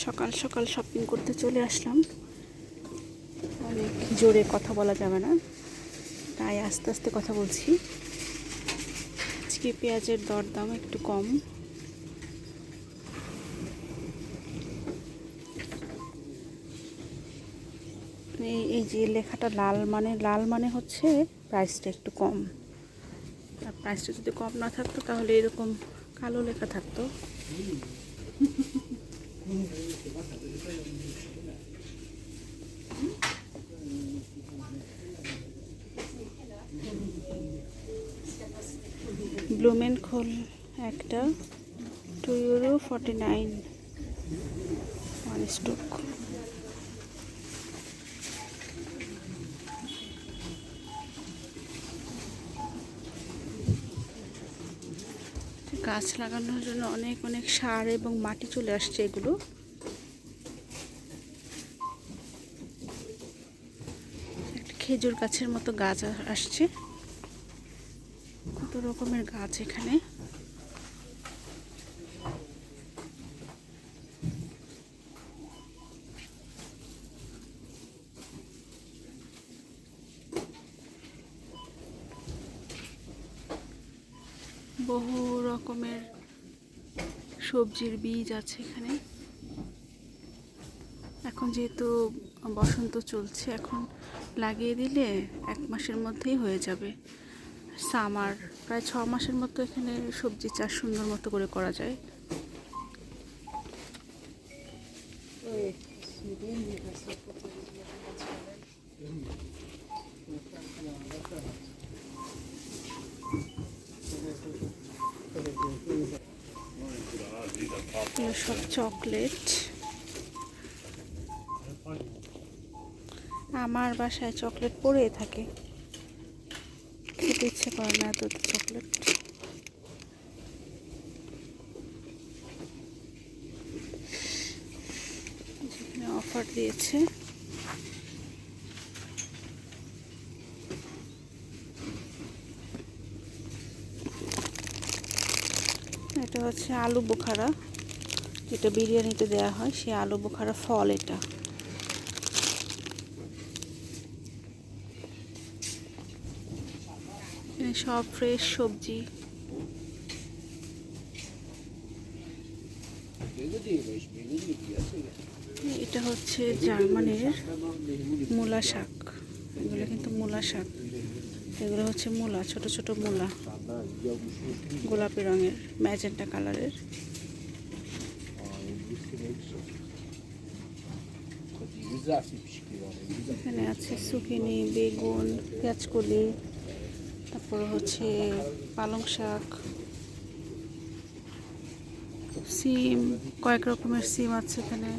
সকাল সকাল শপিং করতে চলে আসলাম। অনেক জোরে কথা বলা যাবে না, তাই আস্তে আস্তে কথা বলছি। আজকে পেঁয়াজের দরদাম একটু কম। এই যে লেখাটা লাল মানে হচ্ছে প্রাইসটা একটু কম। আর প্রাইসটা যদি কম না থাকতো তাহলে এরকম কালো লেখা থাকতো। ব্লুমেনখোল একটা €2.49 ওয়ান স্টক। গাছ লাগানোর জন্য অনেক অনেক সার এবং মাটি চলে আসছে। এগুলো একটা খেজুর গাছের মতো গাছ আসছে। কত রকমের গাছ এখানে। বহু রকমের সবজির বীজ আছে এখানে। এখন যেহেতু বসন্ত চলছে, এখন লাগিয়ে দিলে 1 মাসের মধ্যেই হয়ে যাবে। সামার প্রায় 6 মাসের মতো এখানে সবজি চাষ সুন্দর মতো করে করা যায়। সব চকলেট। আমার বাসায় চকলেট পড়ে থাকে, খেতে ইচ্ছে করে না এত চকলেট। যেখানে অফার দিয়েছে। এটা হচ্ছে আলু বোখারা, যেটা বিরিয়ানিতে দেওয়া হয়, সে আলু বোখারা ফল। এটা সব ফ্রেশ সবজি। এটা হচ্ছে জার্মানির মূলা শাক। এগুলো কিন্তু মূলা শাক। এগুলো হচ্ছে মূলা, ছোট ছোট মূলা, গোলাপি রঙের, ম্যাজেন্টা কালারের। এখানে আছে সুকিনি, বেগুন, পেঁয়াজকলি, তারপর হচ্ছে পালং শাক, সিম, কয়েক রকমের সিম আছে এখানে।